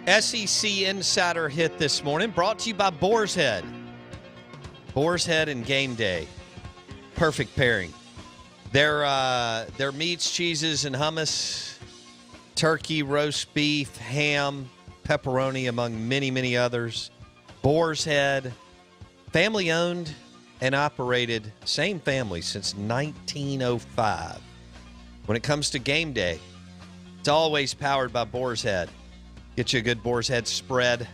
SEC Insider Hit this morning, brought to you by Boar's Head. Boar's Head and Game Day. Perfect pairing. Their meats, cheeses, and hummus, turkey, roast beef, ham, pepperoni, among many, many others. Boar's Head, family-owned and operated, same family since 1905. When it comes to game day, it's always powered by Boar's Head. Get you a good Boar's Head spread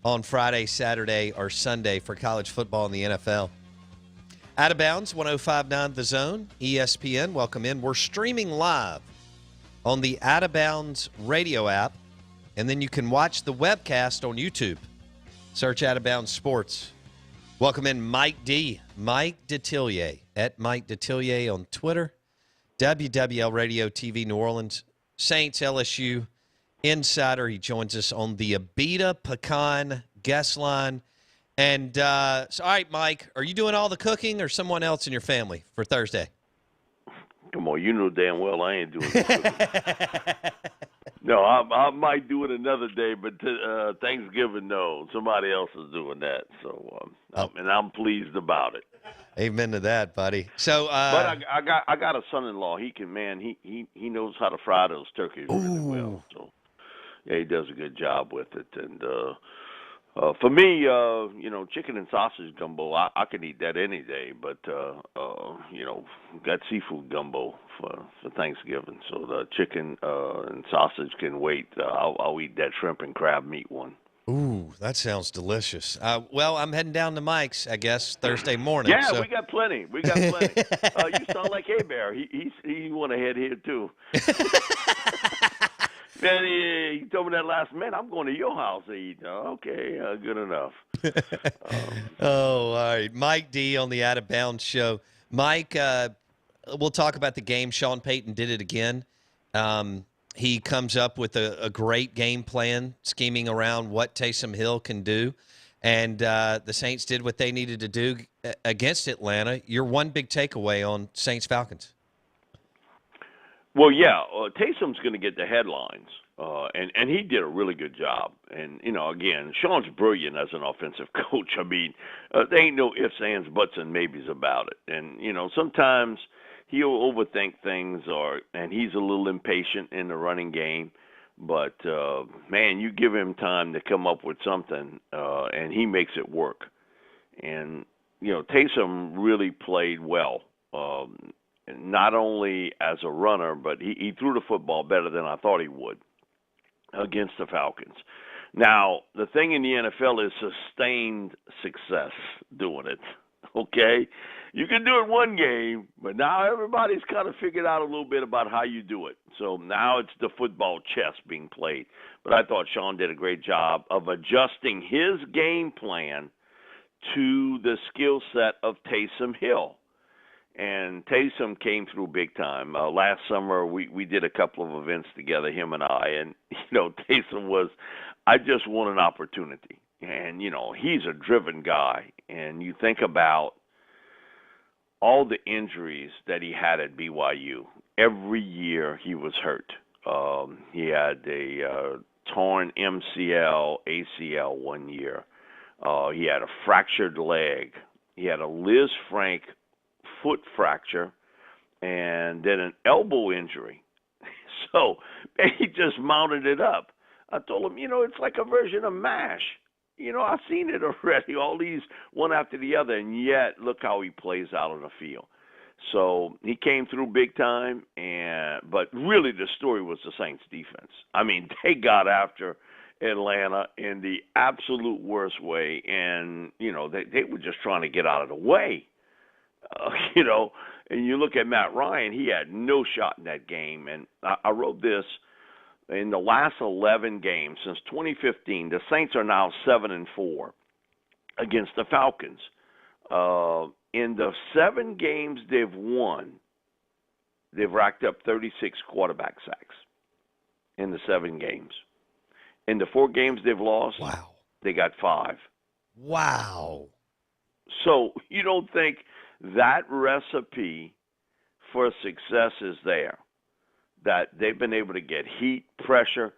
on Friday, Saturday, or Sunday for college football and the NFL. Out of Bounds, 105.9 The Zone, ESPN. Welcome in. We're streaming live on the Out of Bounds radio app, and then you can watch the webcast on YouTube. Search Out of Bounds Sports. Welcome in Mike Detillier, at Mike Detillier on Twitter. WWL Radio TV New Orleans, Saints, LSU, Insider. He joins us on the Abita Pecan guest line. And, all right, Mike, are you doing all the cooking or someone else in your family for Thursday? Come on, you know damn well I ain't doing the cooking. No, I might do it another day, but Thanksgiving, no. Somebody else is doing that. So, and I'm pleased about it. Amen to that, buddy. So, but I got a son-in-law. He he knows how to fry those turkeys really well. So, yeah, he does a good job with it. And for me, chicken and sausage gumbo, I can eat that any day. But got seafood gumbo for Thanksgiving. So the chicken and sausage can wait. I'll eat that shrimp and crab meat one. Ooh, that sounds delicious. Well, I'm heading down to Mike's, I guess, Thursday morning. Yeah, so. we got plenty. You sound like Hebert. He went ahead here, too. Man, he told me that last minute, I'm going to your house to eat. Okay, good enough. All right. Mike D on the Out of Bounds show. Mike, we'll talk about the game. Sean Payton did it again. He comes up with a great game plan, scheming around what Taysom Hill can do. And the Saints did what they needed to do against Atlanta. Your one big takeaway on Saints-Falcons. Well, yeah, Taysom's going to get the headlines, and he did a really good job. And, again, Sean's brilliant as an offensive coach. I mean, there ain't no ifs, ands, buts, and maybes about it. And, sometimes he'll overthink things, and he's a little impatient in the running game. But, man, you give him time to come up with something, and he makes it work. And, Taysom really played well. Not only as a runner, but he threw the football better than I thought he would against the Falcons. Now, the thing in the NFL is sustained success doing it, okay? You can do it one game, but now everybody's kind of figured out a little bit about how you do it. So now it's the football chess being played. But I thought Sean did a great job of adjusting his game plan to the skill set of Taysom Hill. And Taysom came through big time. Last summer, we did a couple of events together, him and I. And, Taysom was, I just want an opportunity. And, he's a driven guy. And you think about all the injuries that he had at BYU. Every year he was hurt. He had a torn MCL, ACL one year. He had a fractured leg. He had a Liz Frank foot fracture, and then an elbow injury. So he just mounted it up. I told him, it's like a version of MASH. I've seen it already, all these one after the other, and yet look how he plays out on the field. So he came through big time, but really the story was the Saints defense. I mean, they got after Atlanta in the absolute worst way, and, they were just trying to get out of the way. And you look at Matt Ryan, he had no shot in that game. And I wrote this, in the last 11 games since 2015, the Saints are now 7-4 against the Falcons. In the 7 games they've won, they've racked up 36 quarterback sacks in the 7 games. In the 4 games they've lost, wow, they got 5. Wow. So you don't think that recipe for success is there, that they've been able to get heat, pressure.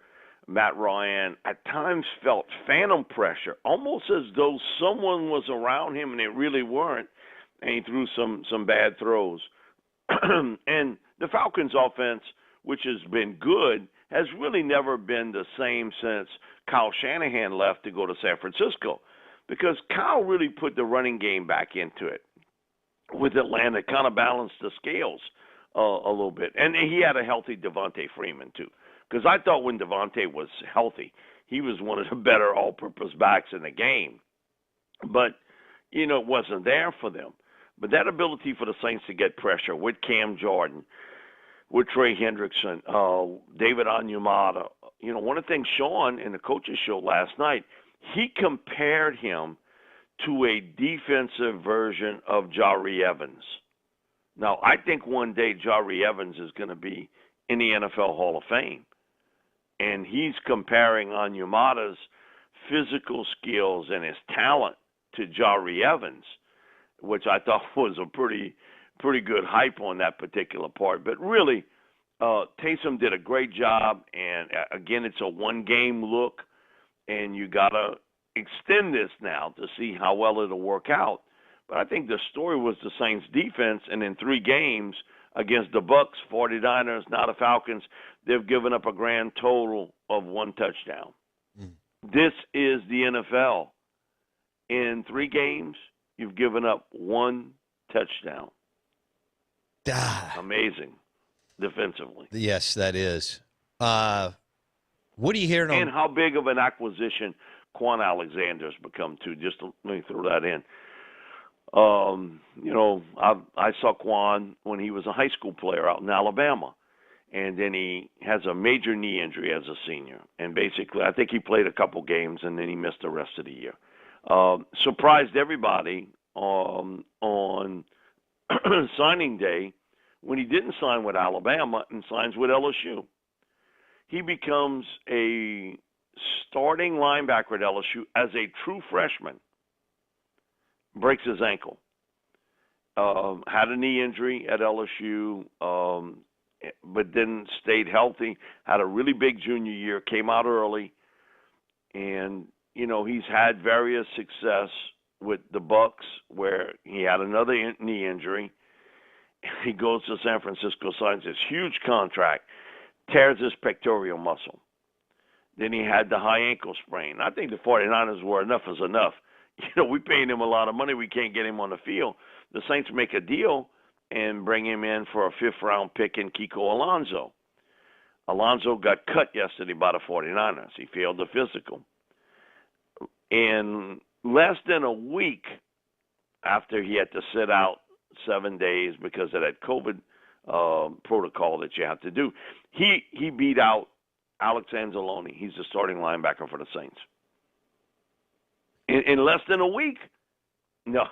Matt Ryan at times felt phantom pressure, almost as though someone was around him and it really weren't, and he threw some bad throws. And the Falcons' offense, which has been good, has really never been the same since Kyle Shanahan left to go to San Francisco, because Kyle really put the running game back into it with Atlanta, kind of balanced the scales a little bit. And he had a healthy Devontae Freeman, too, because I thought when Devontae was healthy, he was one of the better all-purpose backs in the game. But, it wasn't there for them. But that ability for the Saints to get pressure with Cam Jordan, with Trey Hendrickson, David Onyemata. One of the things Sean in the coaches show last night, he compared him to a defensive version of Jari Evans. Now, I think one day Jari Evans is going to be in the NFL Hall of Fame. And he's comparing Onyemata's physical skills and his talent to Jari Evans, which I thought was a pretty good hype on that particular part. But really, Taysom did a great job. And, again, it's a one-game look, and you got to extend this now to see how well it'll work out. But I think the story was the Saints' defense, and in 3 games against the Bucs, 49ers, now the Falcons, they've given up a grand total of 1 touchdown. This is the NFL. In 3 games, you've given up 1 touchdown. Amazing defensively. Yes, that is. What are you hearing on? And how big of an acquisition Quan Alexander's become, too. Just let me throw that in. I saw Quan when he was a high school player out in Alabama. And then he has a major knee injury as a senior. And basically, I think he played a couple games, and then he missed the rest of the year. Surprised everybody on signing day when he didn't sign with Alabama and signs with LSU. He becomes a starting linebacker at LSU as a true freshman. Breaks his ankle. Had a knee injury at LSU, but then stayed healthy. Had a really big junior year, came out early. And, he's had various success with the Bucs, where he had another knee injury. He goes to San Francisco, signs this huge contract, tears his pectoral muscle. Then he had the high ankle sprain. I think the 49ers were enough is enough. We paying him a lot of money. We can't get him on the field. The Saints make a deal and bring him in for a 5th-round pick in Kiko Alonso. Alonso got cut yesterday by the 49ers. He failed the physical. In less than a week after he had to sit out 7 days because of that COVID protocol that you have to do, he beat out Alex Anzalone. He's the starting linebacker for the Saints. In less than a week. No.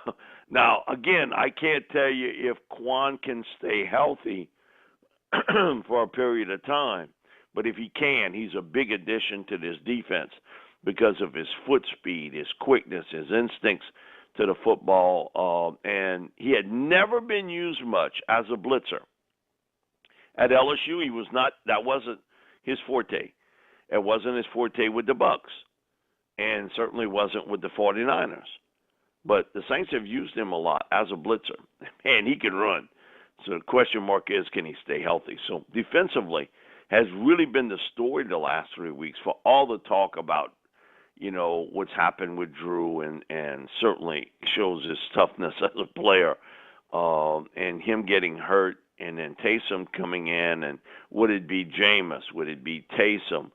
Now, again, I can't tell you if Quan can stay healthy for a period of time. But if he can, he's a big addition to this defense because of his foot speed, his quickness, his instincts to the football. And he had never been used much as a blitzer. At LSU, that wasn't his forte. It wasn't his forte with the Bucs, and certainly wasn't with the 49ers. But the Saints have used him a lot as a blitzer. And he can run. So the question mark is, can he stay healthy? So defensively has really been the story the last 3 weeks for all the talk about, what's happened with Drew, and certainly shows his toughness as a player, and him getting hurt, and then Taysom coming in, and would it be Jameis? Would it be Taysom?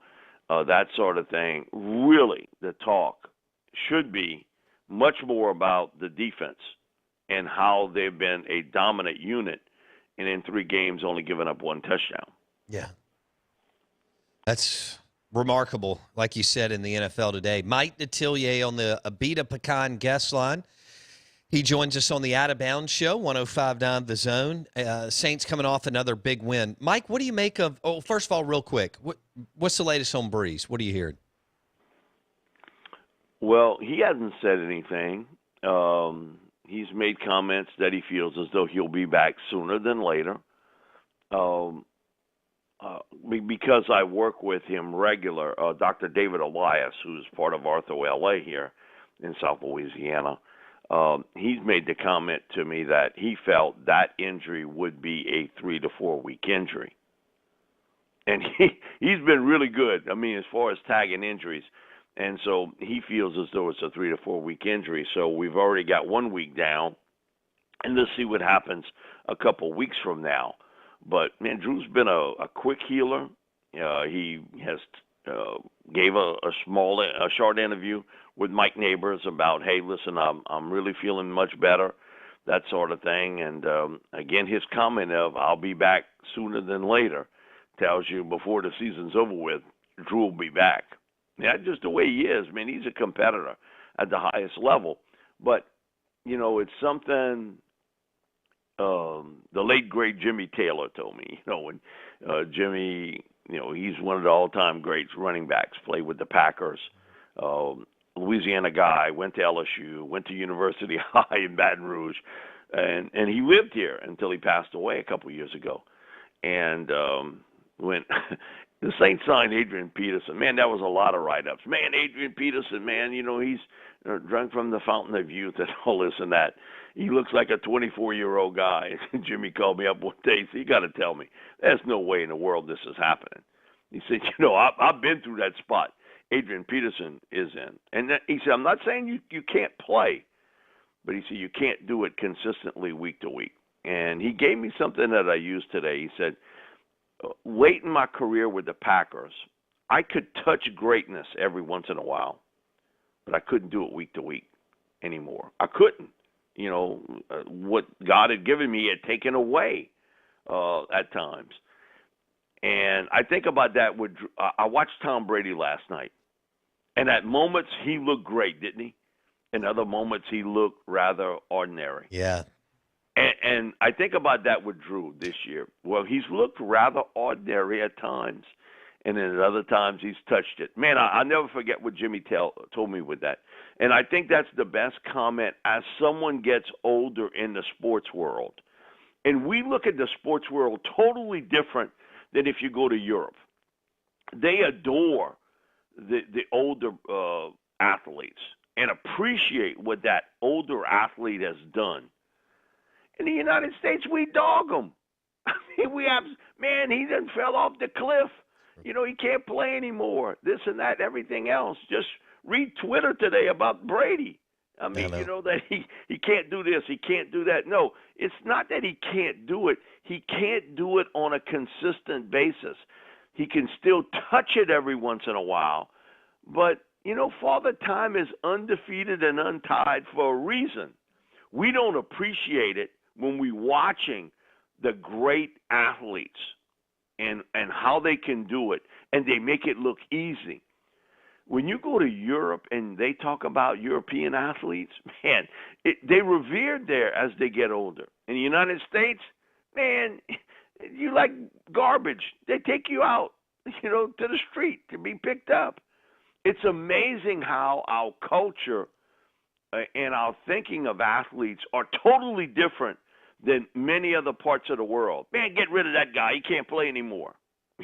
That sort of thing. Really, the talk should be much more about the defense and how they've been a dominant unit, and in 3 games only giving up 1 touchdown. Yeah. That's remarkable, like you said, in the NFL today. Mike Detillier on the Abita Pecan guest line. He joins us on the Out of Bounds Show, 105.9 The Zone. Saints coming off another big win. Mike, what do you make of – first of all, real quick, what's the latest on Brees? What are you hearing? Well, he hasn't said anything. He's made comments that he feels as though he'll be back sooner than later. because I work with him regular, Dr. David Elias, who's part of Arthur LA here in South Louisiana. He's made the comment to me that he felt that injury would be a 3 to 4 week injury. And he's been really good, I mean, as far as tagging injuries. And so he feels as though it's a 3 to 4 week injury. So we've already got 1 week down, and let's see what happens a couple weeks from now. But, man, Drew's been a quick healer. He has gave a short interview with Mike Neighbors about, hey, listen, I'm really feeling much better, that sort of thing. And, again, his comment of I'll be back sooner than later tells you before the season's over with, Drew will be back. Yeah, just the way he is. I mean, he's a competitor at the highest level. But, you know, it's something the late, great Jimmy Taylor told me. You know, when Jimmy, you know, he's one of the all-time greats running backs, played with the Packers, Louisiana guy, went to LSU, went to University High in Baton Rouge, and he lived here until he passed away a couple years ago. And when the Saints signed Adrian Peterson, man, that was a lot of write-ups. Man, Adrian Peterson, man, you know, he's drunk from the fountain of youth and all this and that. He looks like a 24-year-old guy. Jimmy called me up one day and said, you got to tell me, there's no way in the world this is happening. He said, you know, I've been through that spot Adrian Peterson is in. And he said, I'm not saying you can't play, but he said you can't do it consistently week to week. And he gave me something that I used today. He said, late in my career with the Packers, I could touch greatness every once in a while, but I couldn't do it week to week anymore. I couldn't. You know, what God had given me had taken away at times. And I think about that with I watched Tom Brady last night. And at moments he looked great, didn't he? In other moments he looked rather ordinary. Yeah. And I think about that with Drew this year. Well, he's looked rather ordinary at times, and then at other times he's touched it. Man, I'll never forget what Jimmy told me with that. And I think that's the best comment as someone gets older in the sports world. And we look at the sports world totally different than if you go to Europe. They adore the older athletes and appreciate what that older athlete has done. In the United States, we dog them. I mean, man, he done fell off the cliff. You know, he can't play anymore. This and that, everything else. Just read Twitter today about Brady. I mean, you know, that he can't do this, he can't do that. No, it's not that he can't do it. He can't do it on a consistent basis. He can still touch it every once in a while. But, you know, Father Time is undefeated and untied for a reason. We don't appreciate it when we're watching the great athletes and how they can do it, and they make it look easy. When you go to Europe and they talk about European athletes, man, they revered there as they get older. In the United States, man, you like garbage. They take you out, you know, to the street to be picked up. It's amazing how our culture and our thinking of athletes are totally different than many other parts of the world. Man, get rid of that guy. He can't play anymore.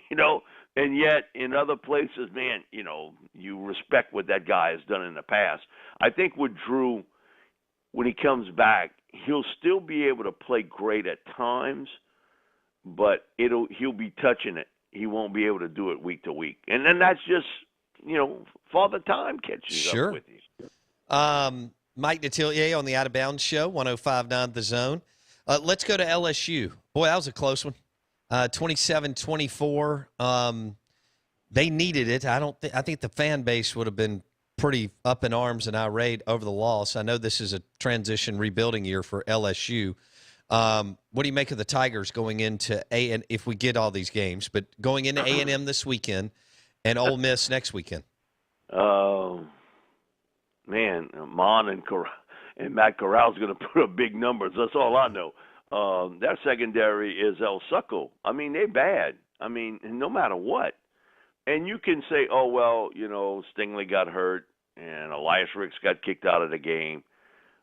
You know, and yet in other places, man, you know, you respect what that guy has done in the past. I think with Drew, when he comes back, he'll still be able to play great at times, but he'll be touching it. He won't be able to do it week to week. And then that's just, you know, Father Time catches up with you. Mike Detillier on the Out of Bounds Show, 105.9 The Zone. Let's go to LSU. Boy, that was a close one. 27-24. They needed it. I think the fan base would have been pretty up in arms and irate over the loss. I know this is a transition rebuilding year for LSU. What do you make of the Tigers going into if we get all these games, but going into A&M this weekend and Ole Miss next weekend? Man, Mon and Matt Corral's going to put up big numbers. That's all I know. Their secondary is El Succo. I mean, they're bad. I mean, no matter what. And you can say, oh, well, you know, Stingley got hurt and Elias Ricks got kicked out of the game.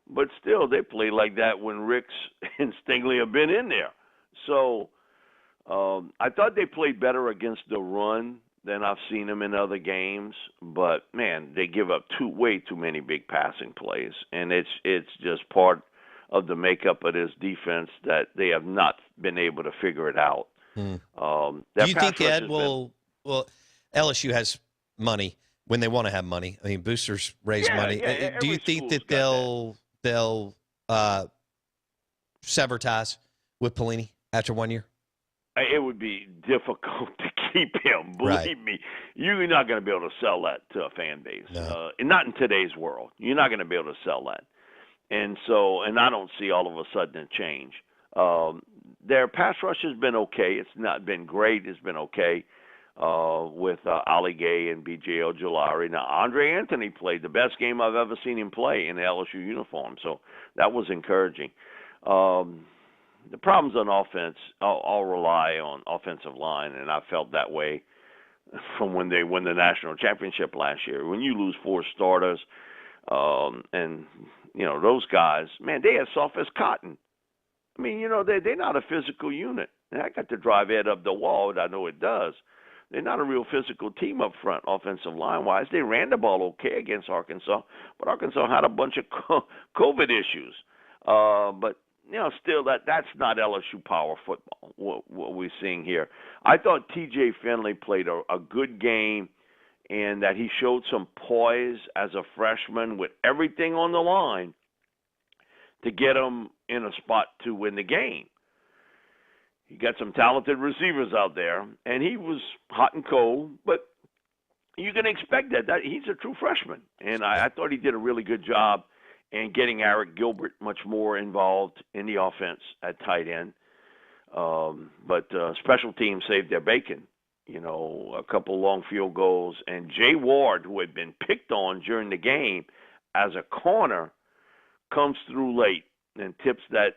But still, they play like that when Ricks and Stingley have been in there. So I thought they played better against the run than I've seen them in other games, but man, they give up way too many big passing plays, and it's just part of the makeup of this defense that they have not been able to figure it out. Do you think Ed will? Well, LSU has money when they want to have money. I mean, boosters raise money. Do you think that they'll sever ties with Pelini after 1 year? It would be difficult to keep him. Believe me, you're not going to be able to sell that to a fan base. No. And not in today's world. You're not going to be able to sell that. And I don't see all of a sudden a change. Their pass rush has been okay. It's not been great. It's been okay with Ali Gay and B.J. Ojolari. Now, Andre Anthony played the best game I've ever seen him play in the LSU uniform, so that was encouraging. The problems on offense all rely on offensive line, and I felt that way from when they won the national championship last year. When you lose 4 starters, and those guys, man, they as soft as cotton. I mean, they're not a physical unit. And I got to drive Ed up the wall, and I know it does. They're not a real physical team up front, offensive line-wise. They ran the ball okay against Arkansas, but Arkansas had a bunch of COVID issues. But still, that's not LSU power football, what we're seeing here. I thought T.J. Finley played a good game, and that he showed some poise as a freshman with everything on the line to get him in a spot to win the game. He got some talented receivers out there, and he was hot and cold, but you can expect that he's a true freshman. And I thought he did a really good job in getting Eric Gilbert much more involved in the offense at tight end. But special teams saved their bacon. A couple long field goals. And Jay Ward, who had been picked on during the game as a corner, comes through late and tips that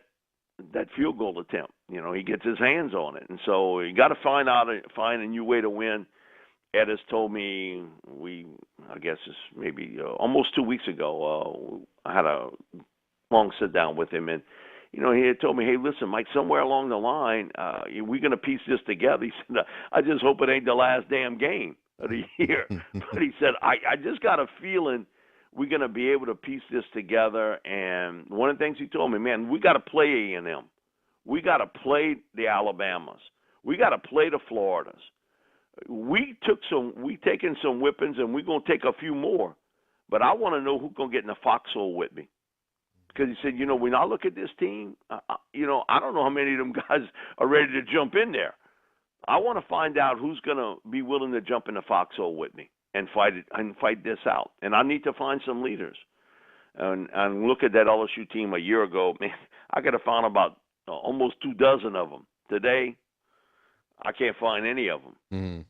field goal attempt. He gets his hands on it. And so you got to find a new way to win. Ed has told me, I guess it's maybe almost 2 weeks ago, I had a long sit down with him, and he had told me, hey, listen, Mike, somewhere along the line, we're going to piece this together. He said, I just hope it ain't the last damn game of the year. But he said, I just got a feeling we're going to be able to piece this together. And one of the things he told me, man, we got to play A&M. We got to play the Alabamas. We got to play the Floridas. We taken some whippings, and we're going to take a few more. But I want to know who's going to get in the foxhole with me. Because he said, when I look at this team, I don't know how many of them guys are ready to jump in there. I want to find out who's going to be willing to jump in the foxhole with me and fight this out. And I need to find some leaders. And look at that LSU team a year ago. Man, I could have found about almost 24 of them. Today, I can't find any of them. Mm.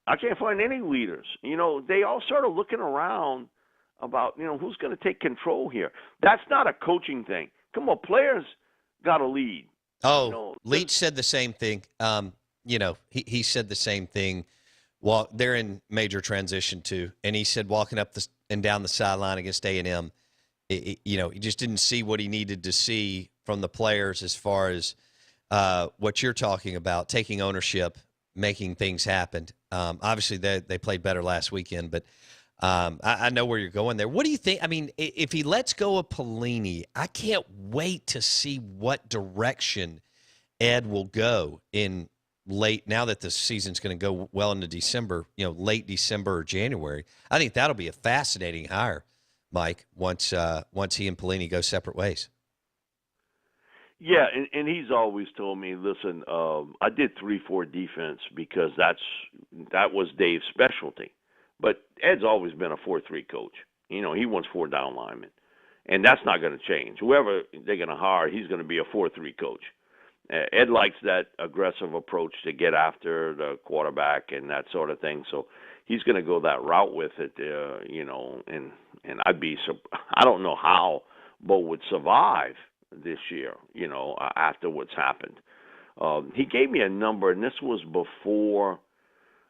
I can't find any leaders. They all started looking around about, who's going to take control here. That's not a coaching thing. Come on, players got to lead. Oh, Leach said the same thing. He said the same thing while they're in major transition too. And he said walking up and down the sideline against A&M, he just didn't see what he needed to see from the players as far as what you're talking about, taking ownership, making things happen. Obviously, they played better last weekend, but I know where you're going there. What do you think? I mean, if he lets go of Pelini, I can't wait to see what direction Ed will go in late, now that the season's going to go well into December, late December or January. I think that'll be a fascinating hire, Mike, once he and Pelini go separate ways. Yeah, and he's always told me, listen, I did 3-4 defense because that was Dave's specialty. But Ed's always been a 4-3 coach. He wants 4 down linemen. And that's not going to change. Whoever they're going to hire, he's going to be a 4-3 coach. Ed likes that aggressive approach to get after the quarterback and that sort of thing. So he's going to go that route with it, and I don't know how Bo would survive this year, after what's happened. He gave me a number, and this was before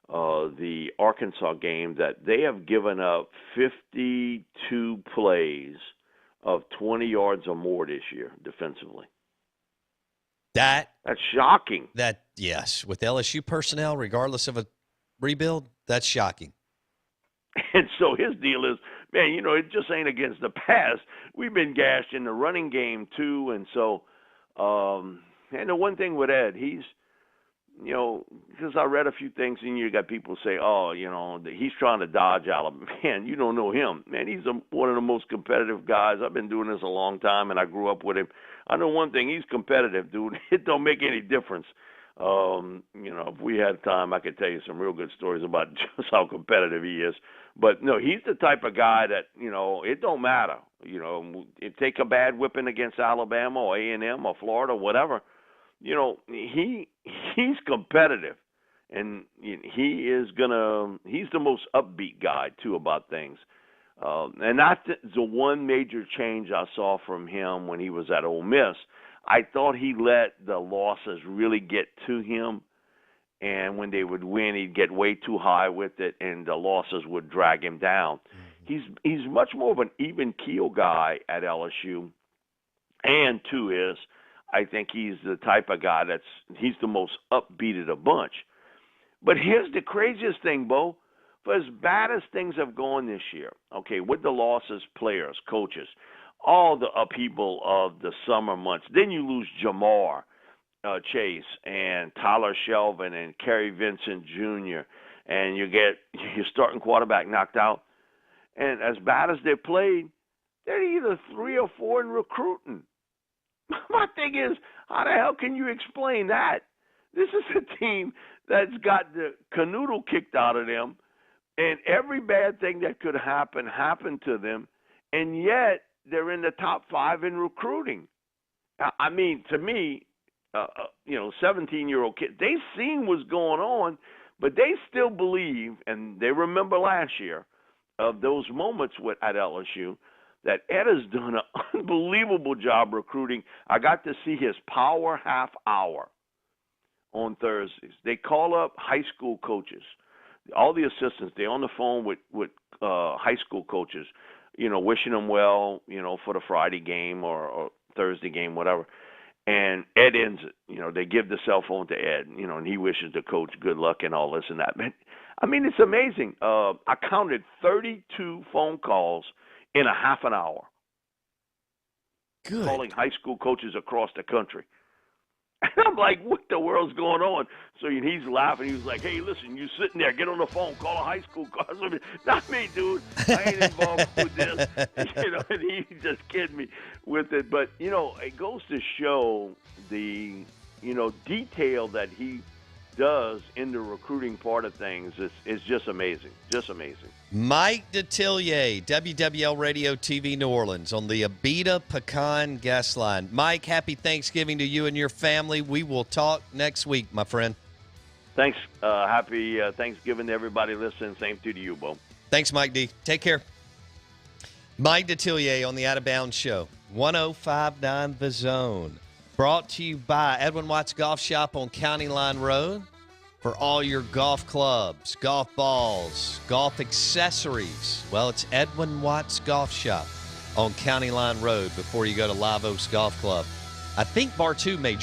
the Arkansas game, that they have given up 52 plays of 20 yards or more this year defensively. That's shocking. Yes, with LSU personnel, regardless of a rebuild, that's shocking. And so his deal is, man, it just ain't against the pass. We've been gashed in the running game too, and so, and the one thing with Ed, he's, because I read a few things, and you got people say, oh, he's trying to dodge Alabama. Man, you don't know him. Man, he's one of the most competitive guys. I've been doing this a long time, and I grew up with him. I know one thing, he's competitive, dude. It don't make any difference. If we had time, I could tell you some real good stories about just how competitive he is. But, no, he's the type of guy that, it don't matter. Take a bad whipping against Alabama or A&M or Florida, whatever. He's competitive, and he's the most upbeat guy, too, about things. And that's the one major change I saw from him when he was at Ole Miss. I thought he let the losses really get to him, and when they would win, he'd get way too high with it, and the losses would drag him down. Mm-hmm. He's much more of an even keel guy at LSU, and two is I think he's the type of guy he's the most upbeat of the bunch. But here's the craziest thing, Bo. For as bad as things have gone this year, okay, with the losses, players, coaches, all the upheaval of the summer months, then you lose Jamar Chase and Tyler Shelvin and Kerry Vincent Jr., and you get your starting quarterback knocked out. And as bad as they played, they're either 3 or 4 in recruiting. My thing is, how the hell can you explain that? This is a team that's got the canoodle kicked out of them, and every bad thing that could happen happened to them, and yet they're in the top 5 in recruiting. I mean, to me, 17-year-old kids, they seen what's going on, but they still believe, and they remember last year of those moments at LSU, that Ed has done an unbelievable job recruiting. I got to see his power half hour on Thursdays. They call up high school coaches, all the assistants. They're on the phone with high school coaches, wishing them well, for the Friday game or Thursday game, whatever. And Ed ends it. They give the cell phone to Ed, and he wishes the coach good luck and all this and that. But, I mean, it's amazing. I counted 32 phone calls in a half an hour. Good. Calling high school coaches across the country. And I'm like, what the world's going on? So he's laughing. He was like, hey, listen, you sitting there, get on the phone, call a high school coach. Not me, dude. I ain't involved with this. And he just kidding me with it. But, it goes to show the, detail that he does in the recruiting part of things is just amazing. Just amazing. Mike Detillier, WWL Radio TV New Orleans on the Abita Pecan guest line. Mike, happy Thanksgiving to you and your family. We will talk next week, my friend. Thanks. Happy Thanksgiving to everybody listening. Same to you, Bo. Thanks, Mike D. Take care. Mike Detillier on the Out of Bounds Show. 105.9 The Zone. Brought to you by Edwin Watts Golf Shop on County Line Road. For all your golf clubs, golf balls, golf accessories. Well, it's Edwin Watts Golf Shop on County Line Road before you go to Live Oaks Golf Club. I think Bar 2 may join.